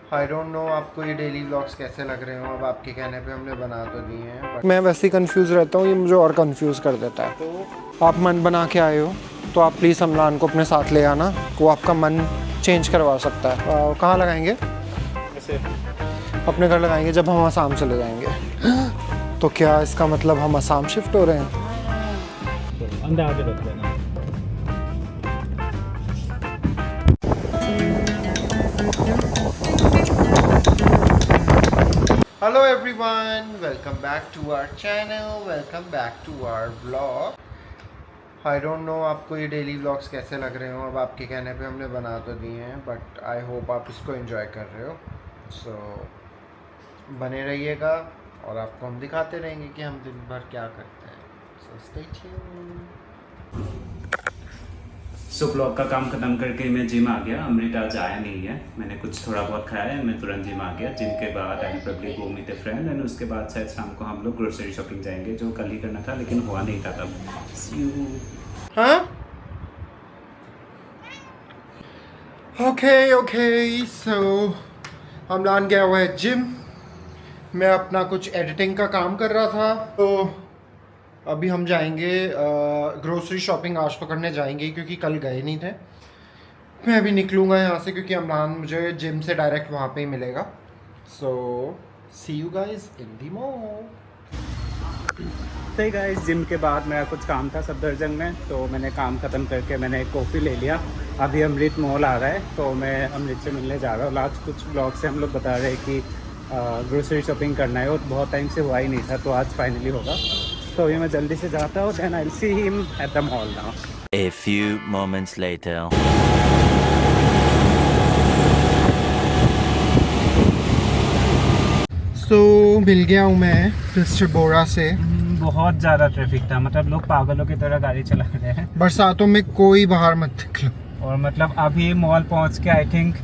I don't know आपको ये daily vlogs कैसे लग रहे हो। अब आपके कहने पे हमने बना तो दिए हैं, बट मैं वैसे ही कंफ्यूज रहता हूँ, ये मुझे और कंफ्यूज कर देता है। तो आप मन बना के आए हो तो आप प्लीज़ अमलान को अपने साथ ले आना, वो आपका मन चेंज करवा सकता है। कहाँ लगाएंगे? ऐसे अपने घर लगाएंगे जब हम आसाम चले जाएंगे। तो क्या इसका मतलब हम आसाम शिफ्ट हो रहे हैं? अंदर आके रख देना। Hello everyone, welcome back to our channel, welcome back to our vlog. I don't know आपको ये डेली व्लॉग्स कैसे लग रहे हो। अब आपके कहने पे हमने बना तो दिए हैं, बट आई होप आप इसको एंजॉय कर रहे हो। सो बने रहिएगा और आपको हम दिखाते रहेंगे कि हम दिन भर क्या करते हैं। So stay tuned. So blog का काम खत्म करके मैं जिम आ गया। अमृत आज आया नहीं है, मैंने कुछ थोड़ा बहुत खाया है, मैं तुरंत जिम आ गया। जिम के बाद I probably go meet a friend and उसके बाद शायद शाम को हम लोग ग्रोसरी शॉपिंग जाएंगे, जो कल ही करना था लेकिन हुआ नहीं था तब। हाँ, ओके सो अमलान गया हुआ है जिम, मैं अपना कुछ एडिटिंग का काम कर रहा था। तो अभी हम जाएंगे ग्रोसरी शॉपिंग आज तो करने जाएंगे, क्योंकि कल गए नहीं थे। मैं अभी निकलूँगा यहाँ से क्योंकि अमलान मुझे जिम से डायरेक्ट वहाँ पे ही मिलेगा। So see you guys in the mall. सही गाइस, जिम के बाद मेरा कुछ काम था सफदरजंग में, तो मैंने काम ख़त्म करके मैंने एक कॉफ़ी ले लिया। अभी अमृत मॉल आ रहा है तो मैं अमृत से मिलने जा रहा हूँ। लास्ट कुछ ब्लॉग से हम लोग बता रहे हैं कि ग्रोसरी शॉपिंग करना है और बहुत टाइम से हुआ ही नहीं था, तो आज फाइनली होगा। तो अभी मैं जल्दी से जाता हूँ, then I will see him at the mall now. A few moments later. So मिल गया हूँ मैं मिस्टर बोरा से। बहुत ज़्यादा ट्रैफिक था, मतलब लोग पागलों की तरह गाड़ी चला रहे हैं। बरसातों में कोई बाहर मत निकलो। और मतलब अभी मॉल पहुँच के आई थिंक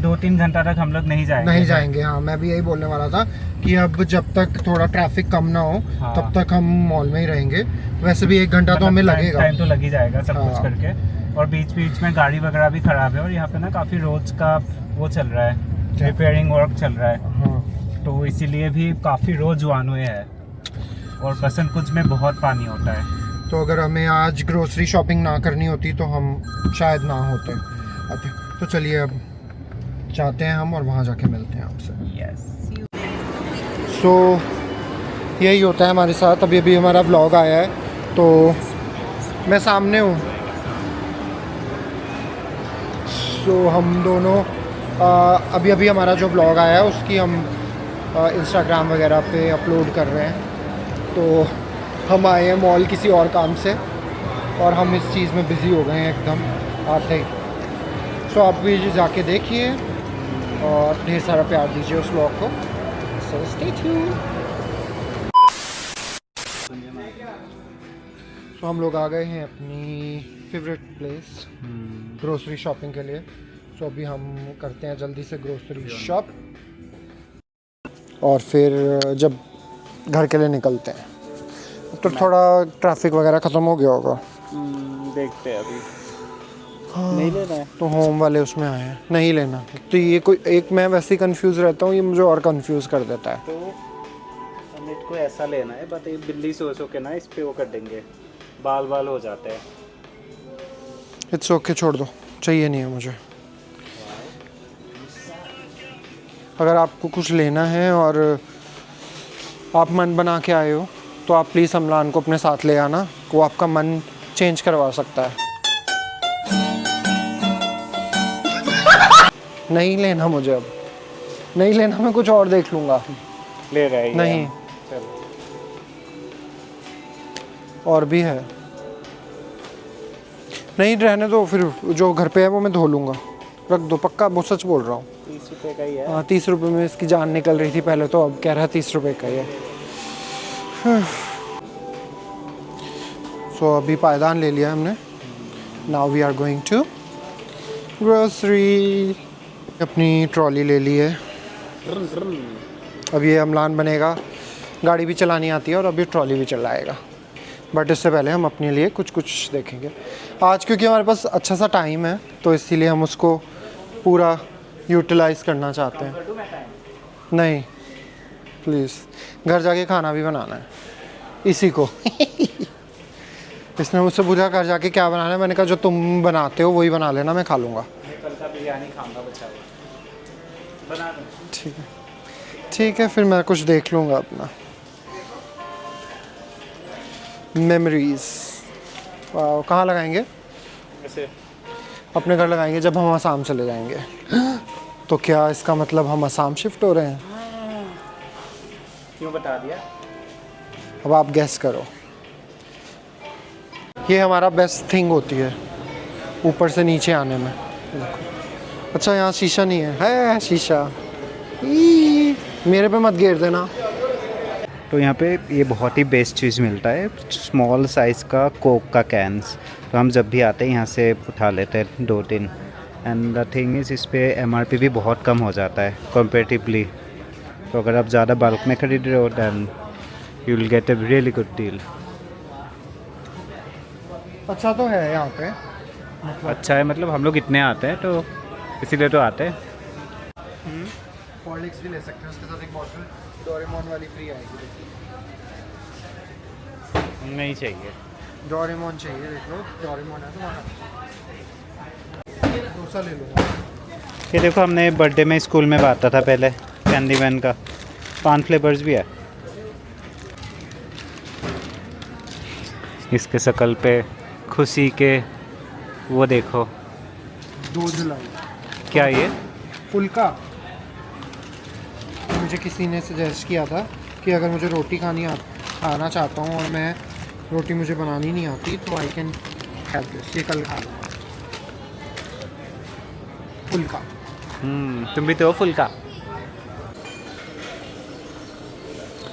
2-3 घंटा तक हम लोग नहीं जाएंगे। हाँ, मैं भी यही बोलने वाला था कि अब जब तक थोड़ा ट्रैफिक कम ना हो, हाँ। तब तक हम मॉल में ही रहेंगे। वैसे भी 1 घंटा तो हमें लगेगा। टाइम तो लग ही जाएगा सब हाँ। कुछ करके। और बीच बीच में गाड़ी वगैरह भी खराब है और यहाँ पे ना काफ़ी रोज का वो चल रहा है, रिपेयरिंग वर्क चल रहा है, हाँ। तो इसीलिए भी काफ़ी रोज जुआन हुए हैं। और बसंत कुछ में बहुत पानी होता है। तो अगर हमें आज ग्रोसरी शॉपिंग ना करनी होती तो हम शायद ना होते। तो चलिए अब जाते हैं हम और वहाँ जाके मिलते हैं आपसे। यस। सो यही होता है हमारे साथ। अभी अभी हमारा व्लॉग आया है तो मैं सामने हूँ। सो हम दोनों अभी अभी हमारा जो व्लॉग आया है उसकी हम इंस्टाग्राम वगैरह पे अपलोड कर रहे हैं। तो हम आए हैं मॉल किसी और काम से और हम इस चीज़ में बिज़ी हो गए हैं एकदम आते ही। सो आप भी जाके देखिए और ढेर सारा प्यार दीजिए उस व्लॉग को। So stay tuned. सो हम लोग आ गए हैं अपनी फेवरेट प्लेस ग्रोसरी शॉपिंग के लिए। सो अभी हम करते हैं जल्दी से ग्रोसरी शॉप और फिर जब घर के लिए निकलते हैं। तो थोड़ा ट्रैफिक वगैरह ख़त्म हो गया होगा। देखते हैं अभी। हाँ, नहीं लेना है तो होम वाले उसमें आए हैं, नहीं लेना। तो ये कोई एक, मैं वैसे ही कंफ्यूज रहता हूँ, ये मुझे और कंफ्यूज कर देता है। तो अमित को ऐसा लेना है, बट ये बिल्ली सो के ना इस पे वो कर देंगे, बाल बाल हो जाते हैं। इट्स ओके, छोड़ दो, चाहिए नहीं है मुझे। अगर आपको कुछ लेना है और आप मन बना के आए हो तो आप प्लीज़ अमलान को अपने साथ ले आना, वो आपका मन चेंज करवा सकता है। नहीं लेना मुझे, अब नहीं लेना, मैं कुछ और देख लूँगा। ले रहे हैं नहीं, चलो। और भी है, नहीं रहने दो, फिर जो घर पे है वो मैं धो लूँगा। रख दो, पक्का, वो सच बोल रहा हूँ। 30 रुपये का ही है। हाँ, 30 रुपये में इसकी जान निकल रही थी पहले, तो अब कह रहा है 30 रुपये का ही है। सो अभी पायदान ले लिया हमने। Now we are going to grocery. अपनी ट्रॉली ले ली है। अब ये अमलान बनेगा, गाड़ी भी चलानी आती है और अभी ट्रॉली भी चलाएगा। बट इससे पहले हम अपने लिए कुछ कुछ देखेंगे आज, क्योंकि हमारे पास अच्छा सा टाइम है तो इसीलिए हम उसको पूरा यूटिलाइज करना चाहते हैं। कर दूं मैं टाइम? नहीं प्लीज़, घर जाके खाना भी बनाना है इसी को। इसने मुझसे पूछा घर जाके क्या बनाना है, मैंने कहा जो तुम बनाते हो वही बना लेना, मैं खा लूँगा। मैं कल का बिरयानी खाऊंगा बचा हुआ, बना दूँ? ठीक है ठीक है, फिर मैं कुछ देख लूँगा अपना। मेमोरीज, वाह, कहाँ लगाएंगे? ऐसे अपने घर लगाएंगे जब हम असम चले जाएंगे। तो क्या इसका मतलब हम असम शिफ्ट हो रहे हैं? क्यों बता दिया? अब आप गेस करो। ये हमारा बेस्ट थिंग होती है ऊपर से नीचे आने में। अच्छा यहाँ शीशा नहीं है शीशा। ई, मेरे पे मत गिर देना। तो यहाँ पे ये बहुत ही बेस्ट चीज़ मिलता है, स्मॉल साइज़ का कोक का कैंस। तो हम जब भी आते हैं यहाँ से उठा लेते हैं 2-3। एंड द थिंग इज़ इस पे MRP भी बहुत कम हो जाता है कंपेरेटिवली। तो अगर आप ज़्यादा बल्क में खरीद रहे हो then you will get a really good deal. अच्छा तो है यहाँ पे। अच्छा है, मतलब हम लोग इतने आते हैं तो इसीलिए तो आते हैं। हॉर्लिक्स भी ले सकते हैं, उसके साथ एक बॉटल डोरेमोन वाली फ्री आएगी। नहीं चाहिए, डोरेमोन चाहिए, देख लो डोरेमोन है तुम्हारा। दूसरा ले लूँगा। ये देखो हमने बर्थडे में स्कूल में बांटा था पहले कैंडी मैन का, 5 फ्लेवर्स भी है। इसके शकल पे खुशी के वो देखो। 2 जुलाई। क्या ये? फुल्का। मुझे किसी ने सजेस्ट किया था कि अगर मुझे रोटी खाना चाहता हूँ और मैं रोटी मुझे बनानी नहीं आती तो आई कैन हैव दिस, ये कल खा लूँगा। फुल्का। तुम भी तो फुल्का।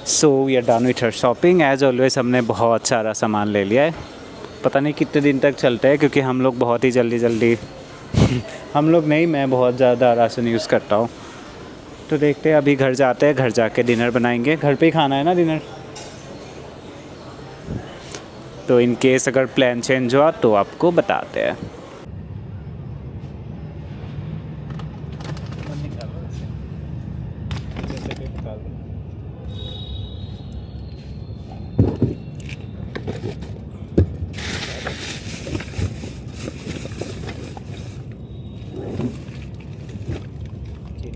So we are done with her shopping as always. हमने बहुत सारा सामान ले लिया है, पता नहीं कितने दिन तक चलता है क्योंकि हम लोग बहुत ही जल्दी हम लोग नहीं, मैं बहुत ज़्यादा राशन यूज़ करता हूँ। तो देखते हैं, अभी घर जाते हैं, घर जाके डिनर बनाएंगे। घर पे ही खाना है ना डिनर। तो इन केस अगर प्लान चेंज हुआ तो आपको बताते हैं।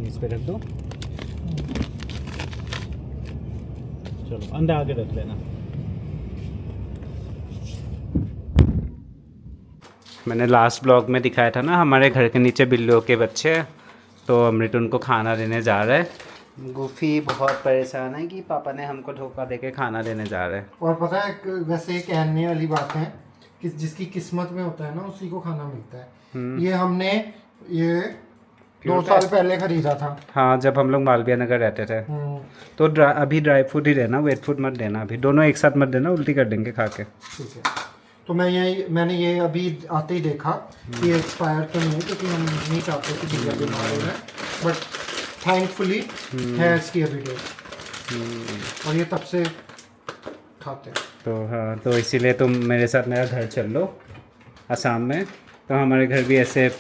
इस पे रख दो, चलो अंदर आके रख लेना। मैंने लास्ट ब्लॉग में दिखाया था ना, हमारे घर के नीचे बिल्लियों के बच्चे हैं, तो अमृत उनको खाना देने जा रहा है। गुफी बहुत परेशान है कि पापा ने हमको धोखा देके खाना देने जा रहे हैं। और पता है वैसे एक कहने वाली बात है कि जिसकी किस्मत में होता है ना उसी को खाना मिलता है। ये हमने ये 2 साल पहले खरीदा था। हाँ, जब हम लोग मालवीय नगर रहते थे। तो अभी ड्राई फूड ही देना, वेट फूड मत देना। अभी दोनों एक साथ मत देना, उल्टी कर देंगे खा के। ठीक है, तो मैंने ये अभी आते ही देखा कि ये एक्सपायर तो नहीं है क्योंकि हम नहीं चाहते कि बिल्लियाँ बीमार हो जाए, बट थैंकफुली है इसकी अभी डेट और ये तब से खाते हैं। तो हाँ, तो इसीलिए तुम मेरे साथ मेरा घर चल लो असम में। तो हमारे घर भी ऐसे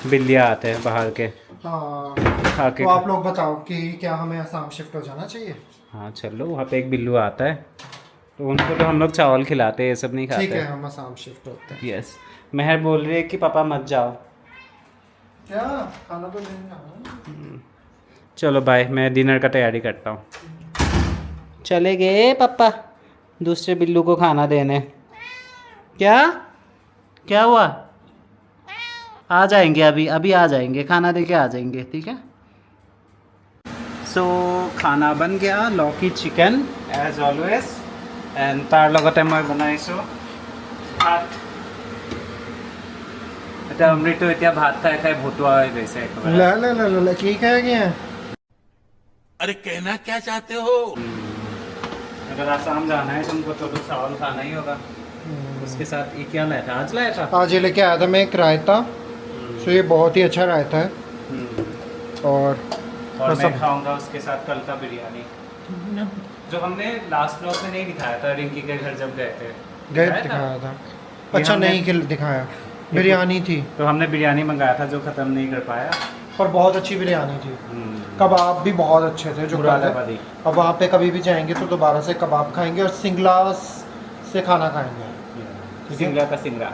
बिल्लियाँ आते हैं बाहर के खा के। तो आप लोग बताओ कि क्या हमें असम शिफ्ट हो जाना चाहिए? हाँ चलो, वहाँ पे एक बिल्लू आता है तो उनको तो हम लोग चावल खिलाते हैं, ये सब नहीं खाते। ठीक है, हम असम शिफ्ट होते हैं। यस। महर बोल रही है कि पापा मत जाओ। क्या खाना तो नहीं खाना। चलो बाय, मैं डिनर का तैयारी करता हूँ। चले गए पापा दूसरे बिल्लू को खाना देने। क्या हुआ? आ जाएंगे, अभी आ जाएंगे, खाना दे के आ जाएंगे, ठीक है। सो खाना बन गया, लौकी चिकन एज ऑलवेज, एंड तार लगते मैं बनाइছোঁ भात। এতিয়া অমৃতো এতিয়া ভাত খাই খাই ভতুৱা হৈ গৈছে একেবাৰে। ला की कह गया? अरे कहना क्या चाहते हो? अगर आसाम जाना है तुमको तो चावल खाना ही होगा। उसके साथ ये क्या लाया था? आज लाया था। आज ये लेके आया था मैं एक रायता। तो ये बहुत ही अच्छा रायता है और मैं खाऊंगा उसके साथ कल का बिरयानी जो हमने लास्ट ब्लॉग में नहीं दिखाया था, रिंकी के घर जब गए थे। दिखाया था। अच्छा नहीं दिखाया, बिरयानी थी, तो हमने बिरयानी मंगाया था जो ख़त्म नहीं कर पाया। पर बहुत अच्छी बिरयानी थी। कबाब भी बहुत अच्छे थे जो कल है। मुरादाबादी। अब वहाँ पे कभी भी जाएंगे तो दोबारा से कबाब खाएंगे और सिंगला से खाना खाएंगे। ठीक है? सिंगरा का सिंगरा।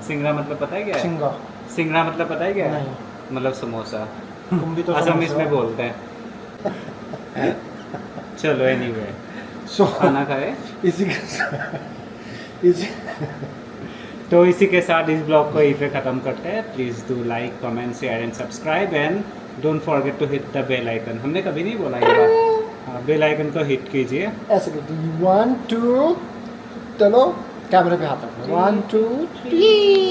सिंगरा मतलब पता है क्या है? सिंगा सिंगरा मतलब पता है क्या है? नहीं। मतलब समोसा। तुम भी तो असमीज समोसे में हो। बोलते हैं। चलो एनीवे, सो खाना खाए। इसी के इसी तो इसी के साथ इस ब्लॉग को यहीं पे ख़त्म करते हैं। Please do like, comment, share and subscribe and don't forget to hit the bell icon. हमने कभी नहीं बोला ये बात। हाँ, बेल आइकन को हिट कीजिए। ऐसे करते 1 2 चलो कैमरे पे हाथ रखो 1 2 3